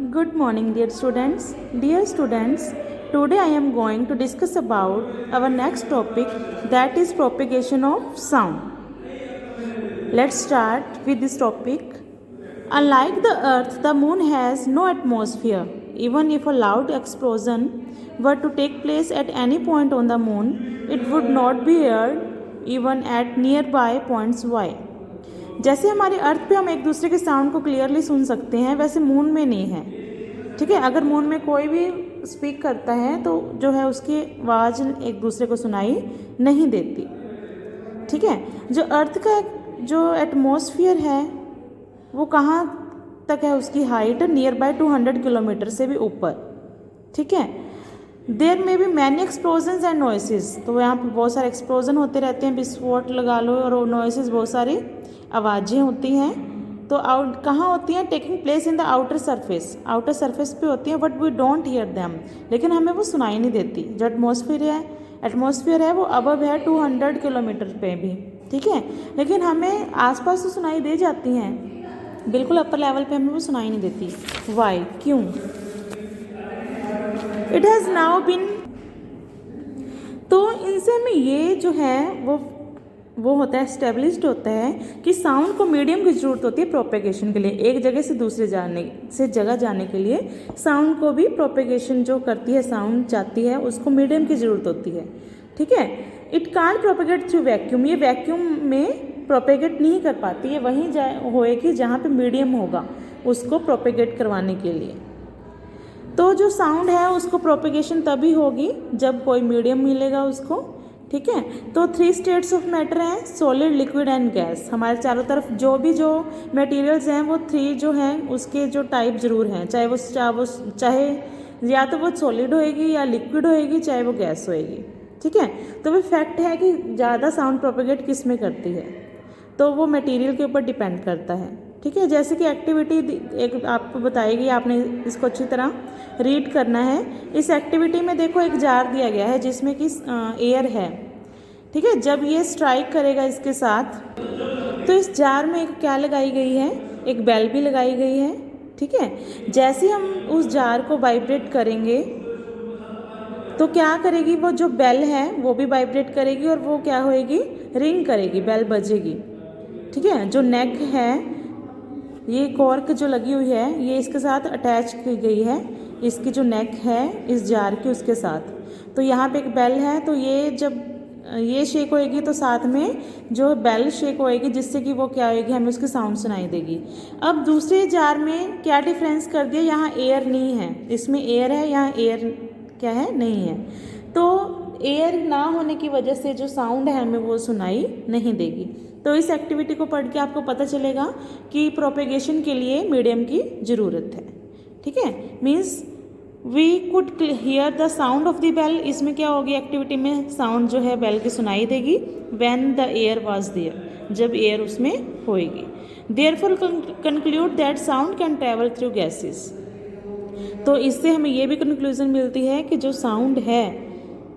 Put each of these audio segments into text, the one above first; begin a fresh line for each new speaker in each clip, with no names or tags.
Good morning, dear students. Dear students, today I am going to discuss about our next topic, that is propagation of sound. Let's start with this topic. Unlike the earth, the moon has no atmosphere. Even if a loud explosion were to take place at any point on the moon, it would not be heard even at nearby points y. जैसे हमारे अर्थ पे हम एक दूसरे के sound को clearly सुन सकते हैं, वैसे मून में नहीं है. ठीक है, अगर मून में कोई भी स्पीक करता है तो जो है उसकी आवाज़ एक दूसरे को सुनाई नहीं देती. ठीक है, जो अर्थ का जो एटमॉस्फेयर है वो कहाँ तक है, उसकी हाइट नियर बाय 200 किलोमीटर से भी ऊपर. ठीक है, देयर में भी मैनी एक्सप्लोजन्स एंड नॉइसेस. तो यहाँ पर बहुत सारे एक्सप्लोजन होते रहते हैं, विस्फोट लगा लो, और नॉइसेस बहुत सारी आवाज़ें होती हैं. तो कहाँ होती हैं? Taking place in the outer surface. Outer surface पे होती हैं, but we don't hear them. लेकिन हमें वो सुनाई नहीं देती. जो एटमॉस्फेयर है वो अबव है 200 किलोमीटर पे भी. ठीक है, लेकिन हमें आसपास तो सुनाई दे जाती हैं, बिल्कुल अपर लेवल पे हमें वो सुनाई नहीं देती. वाई, क्यों? इट हैज़ नाउ बिन. तो इनसे हमें ये जो है वो होता है, एस्टेब्लिश्ड होता है कि साउंड को मीडियम की ज़रूरत होती है प्रोपेगेशन के लिए. एक जगह से दूसरे जगह जाने के लिए साउंड को भी प्रोपेगेशन जो करती है, साउंड जाती है, उसको मीडियम की ज़रूरत होती है. ठीक है, it can propagate through vacuum. ये वैक्यूम में प्रोपेगेट नहीं कर पाती, ये वहीं होएगी जहाँ पे मीडियम होगा उसको प्रोपेगेट करवाने के लिए. तो जो साउंड है उसको प्रोपेगेशन तभी होगी जब कोई मीडियम मिलेगा उसको. ठीक है, तो 3 स्टेट्स ऑफ मैटर हैं, सॉलिड, लिक्विड एंड गैस. हमारे चारों तरफ जो मटेरियल्स हैं वो 3 जो हैं उसके जो टाइप ज़रूर हैं, चाहे या तो वो सॉलिड होएगी या लिक्विड होएगी, चाहे वो गैस होएगी. ठीक है, तो वो फैक्ट है कि ज़्यादा साउंड प्रोपेगेट किस में करती है, तो वो मटेरियल के ऊपर डिपेंड करता है. ठीक है, जैसे कि एक्टिविटी एक आपको बताएगी, आपने इसको अच्छी तरह रीड करना है. इस एक्टिविटी में देखो एक जार दिया गया है जिसमें कि एयर है. ठीक है, जब ये स्ट्राइक करेगा इसके साथ तो इस जार में एक क्या लगाई गई है, एक बेल भी लगाई गई है. ठीक है, जैसे हम उस जार को वाइब्रेट करेंगे तो क्या करेगी, वो जो बेल है वो भी वाइब्रेट करेगी और वो क्या होएगी, रिंग करेगी, बेल बजेगी. ठीक है, जो नेक है, ये कॉर्क जो लगी हुई है ये इसके साथ अटैच की गई है, इसकी जो नेक है इस जार की उसके साथ. तो यहाँ पे एक बेल है, तो ये जब ये शेक होएगी तो साथ में जो बेल शेक होएगी, जिससे कि वो क्या होएगी, हमें उसकी साउंड सुनाई देगी. अब दूसरे जार में क्या डिफरेंस कर दिया, यहाँ एयर नहीं है, इसमें एयर है, यहाँ एयर क्या है, नहीं है. तो एयर ना होने की वजह से जो साउंड है हमें वो सुनाई नहीं देगी. तो इस एक्टिविटी को पढ़ के आपको पता चलेगा कि प्रोपेगेशन के लिए मीडियम की ज़रूरत है. ठीक है, means we could hear the sound of the bell. इसमें क्या होगी, एक्टिविटी में साउंड जो है बेल की सुनाई देगी when the air was there, जब एयर उसमें होएगी. Therefore conclude that sound can travel through gases. तो इससे हमें ये भी कंक्लूजन मिलती है कि जो साउंड है,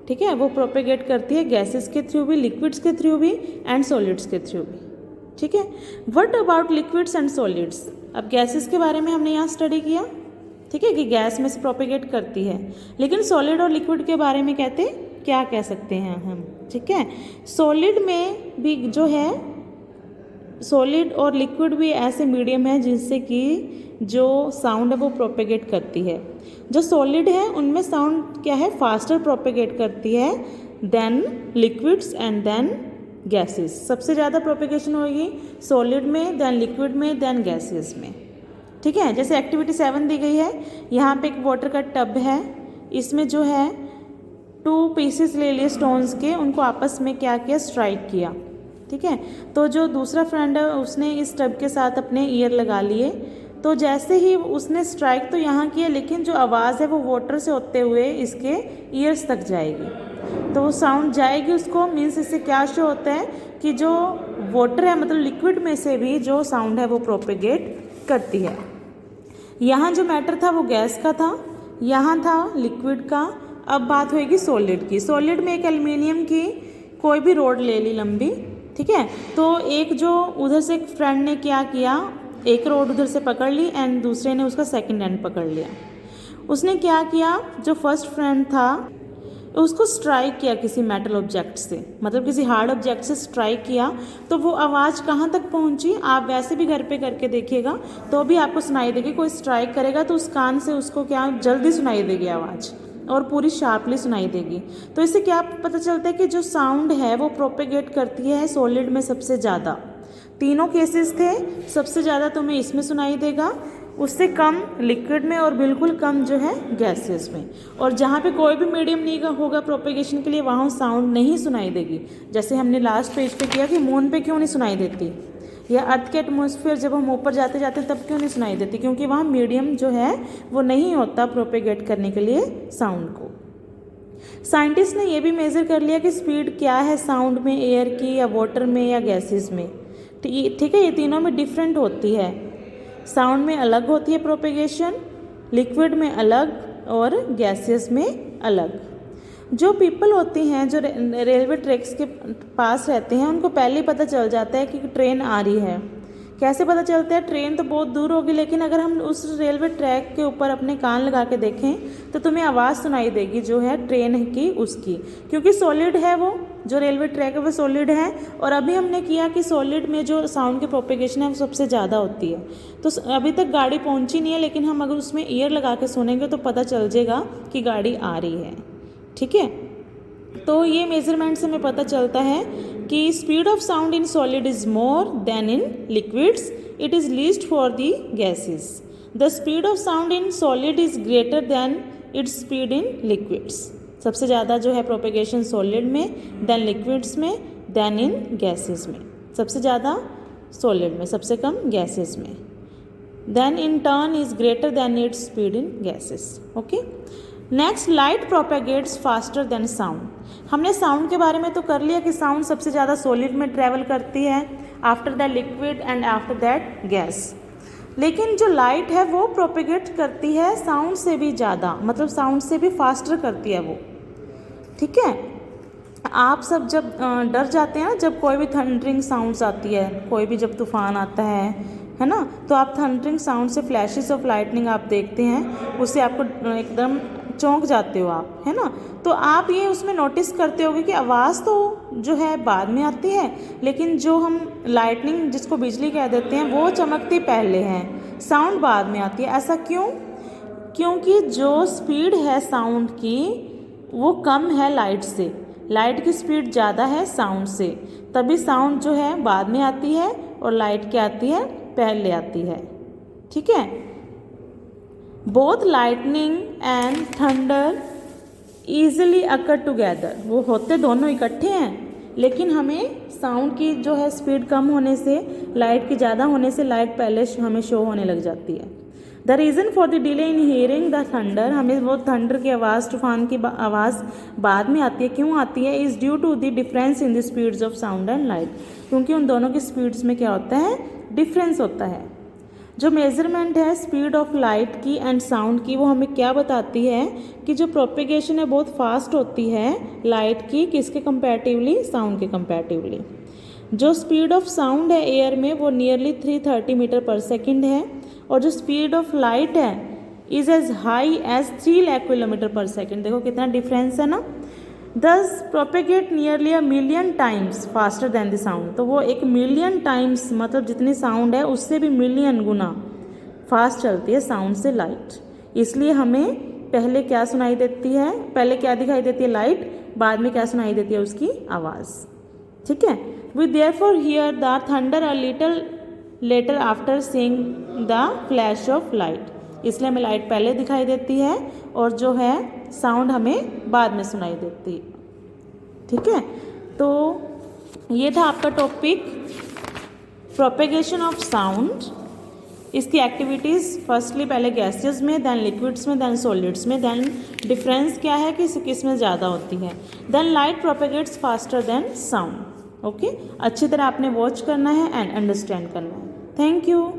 ठीक है, वो प्रोपेगेट करती है गैसेस के थ्रू भी, लिक्विड्स के थ्रू भी एंड सॉलिड्स के थ्रू भी. ठीक है, what about liquids and solids. अब गैसेस के बारे में हमने यहाँ स्टडी किया. ठीक है, कि गैस में से प्रोपेगेट करती है, लेकिन सॉलिड और लिक्विड के बारे में क्या कह सकते हैं हम. ठीक है, सॉलिड में भी जो है, सॉलिड और लिक्विड भी ऐसे मीडियम है जिससे कि जो साउंड है वो प्रोपेगेट करती है. जो सॉलिड है उनमें साउंड क्या है, फास्टर प्रोपेगेट करती है then liquids and then gases. सबसे ज़्यादा प्रोपेगेशन होगी सॉलिड में, देन लिक्विड में, देन गैसेस में. ठीक है, जैसे एक्टिविटी 7 दी गई है, यहाँ पे एक वाटर का टब है, इसमें जो है 2 पीसेस ले लिए स्टोन्स के, उनको आपस में क्या किया, स्ट्राइक किया. ठीक है, तो जो दूसरा फ्रेंड है उसने इस टब के साथ अपने ईयर लगा लिए. तो जैसे ही उसने स्ट्राइक तो यहाँ किया, लेकिन जो आवाज़ है वो वाटर से होते हुए इसके ईयर्स तक जाएगी, तो वो साउंड जाएगी उसको. मीन्स इससे क्या शो होता है कि जो वाटर है, मतलब लिक्विड में से भी जो साउंड है वो प्रोपेगेट करती है. यहाँ जो मैटर था वो गैस का था, यहाँ था लिक्विड का. अब बात होएगी सॉलिड की. सॉलिड में एक एल्युमिनियम की कोई भी रोड ले ली लंबी. ठीक है, तो एक जो उधर से एक फ्रेंड ने क्या किया, एक रॉड उधर से पकड़ ली एंड दूसरे ने उसका सेकंड एंड पकड़ लिया। उसने क्या किया, जो फर्स्ट फ्रेंड था उसको स्ट्राइक किया किसी मेटल ऑब्जेक्ट से, मतलब किसी हार्ड ऑब्जेक्ट से स्ट्राइक किया, तो वो आवाज़ कहाँ तक पहुँची, आप वैसे भी घर पे करके देखिएगा तो भी आपको सुनाई देगी। कोई स्ट्राइक करेगा तो उस कान से उसको क्या जल्दी सुनाई देगी आवाज़, और पूरी शार्पली सुनाई देगी। तो इससे क्या पता चलता है कि जो साउंड है वो प्रोपेगेट करती है सॉलिड में सबसे ज़्यादा। तीनों केसेस थे, सबसे ज़्यादा तुम्हें इसमें सुनाई देगा, उससे कम लिक्विड में, और बिल्कुल कम जो है गैसेस में। और जहाँ पे कोई भी मीडियम नहीं होगा प्रोपेगेशन के लिए वहाँ साउंड नहीं सुनाई देगी। जैसे हमने लास्ट पेज पे किया कि मून पे क्यों नहीं सुनाई देती, या अर्थ के एटमॉस्फेयर जब हम ऊपर जाते जाते तब क्यों नहीं सुनाई देती, क्योंकि वहाँ मीडियम जो है वो नहीं होता प्रोपेगेट करने के लिए साउंड को। साइंटिस्ट ने ये भी मेज़र कर लिया कि स्पीड क्या है साउंड में, एयर की या वाटर में या गैसेस में। ठीक है, ये तीनों में डिफरेंट होती है। साउंड में अलग होती है प्रोपेगेशन, लिक्विड में अलग और गैसेस में अलग। जो पीपल होती हैं जो रेलवे ट्रैक्स के पास रहते हैं उनको पहले ही पता चल जाता है कि ट्रेन आ रही है। कैसे पता चलता है, ट्रेन तो बहुत दूर होगी लेकिन अगर हम उस रेलवे ट्रैक के ऊपर अपने कान लगा के देखें तो तुम्हें आवाज़ सुनाई देगी जो है ट्रेन की उसकी, क्योंकि सॉलिड है वो, जो रेलवे ट्रैक है वो सॉलिड है। और अभी हमने किया कि सॉलिड में जो साउंड की प्रोपेगेशन है वो सबसे ज़्यादा होती है। तो अभी तक गाड़ी पहुंची नहीं है, लेकिन हम अगर उसमें ईयर लगा के सुनेंगे तो पता चल जाएगा कि गाड़ी आ रही है। ठीक है, तो ये मेजरमेंट से हमें पता चलता है कि speed of sound in solid is more than in liquids, it is least for the gases. The speed of sound in solid is greater than its speed in liquids. सबसे ज़्यादा जो है प्रोपेगेशन सॉलिड में, then liquids में, then in gases में। सबसे ज़्यादा solid में, सबसे कम गैसेस में। Then in turn is greater than its speed in gases. Okay, next, light propagates faster than sound. हमने साउंड के बारे में तो कर लिया कि साउंड सबसे ज़्यादा सॉलिड में ट्रैवल करती है, after the liquid and after that gas. लेकिन जो लाइट है वो प्रोपेगेट करती है साउंड से भी ज़्यादा, मतलब साउंड से भी फास्टर करती है वो। ठीक है, आप सब जब डर जाते हैं ना, जब कोई भी थंडरिंग साउंड्स आती है, कोई भी जब तूफान आता है ना, तो आप थंडरिंग साउंड से फ्लैशेस ऑफ लाइटनिंग आप देखते हैं, उससे आपको एकदम चौंक जाते हो आप, है ना। तो आप ये उसमें नोटिस करते होगे कि आवाज़ तो जो है बाद में आती है, लेकिन जो हम लाइटनिंग जिसको बिजली कह देते हैं वो चमकती पहले है, साउंड बाद में आती है। ऐसा क्यों? क्योंकि जो स्पीड है साउंड की वो कम है लाइट से, लाइट की स्पीड ज़्यादा है साउंड से, तभी साउंड जो है बाद में आती है और लाइट क्या आती है, पहले आती है। ठीक है, both lightning and thunder easily occur together, वो होते दोनों इकट्ठे हैं, लेकिन हमें साउंड की जो है स्पीड कम होने से, लाइट की ज़्यादा होने से लाइट पहले हमें शो होने लग जाती है। The reason for the delay in hearing the thunder, हमें वो थंडर की आवाज़, तूफान की आवाज़ बाद में आती है, क्यों आती है, is due to the difference in the speeds of sound and light, क्योंकि उन दोनों की स्पीड्स में क्या होता है, डिफरेंस होता है। जो मेजरमेंट है स्पीड ऑफ लाइट की एंड साउंड की, वो हमें क्या बताती है कि जो प्रोपेगेशन है बहुत फास्ट होती है लाइट की, किसके कंपैरेटिवली, साउंड के कंपैरेटिवली। जो स्पीड ऑफ साउंड है एयर में वो नियरली 330 मीटर पर सेकेंड है, और जो स्पीड ऑफ लाइट है is as high as 3 lakh kilometre per second. देखो कितना डिफरेंस है ना। This propagate nearly 1,000,000 times faster than the sound, तो वो 1,000,000 टाइम्स, मतलब जितनी साउंड है उससे भी मिलियन गुना फास्ट चलती है साउंड से लाइट। इसलिए हमें पहले क्या सुनाई देती है, पहले क्या दिखाई देती है, लाइट, बाद में क्या सुनाई देती है, उसकी आवाज़। ठीक है, we therefore hear the thunder a little later after seeing the flash of light, इसलिए हमें लाइट पहले दिखाई देती है और जो है साउंड हमें बाद में सुनाई देती है। ठीक है, तो ये था आपका टॉपिक प्रोपेगेशन ऑफ साउंड। इसकी एक्टिविटीज़ फर्स्टली पहले गैसेस में, देन लिक्विड्स में, देन सॉलिड्स में, देन डिफरेंस क्या है कि किस में ज़्यादा होती है, then light propagates faster than sound. Okay, अच्छी तरह आपने वॉच करना है एंड अंडरस्टैंड करना है। Thank you.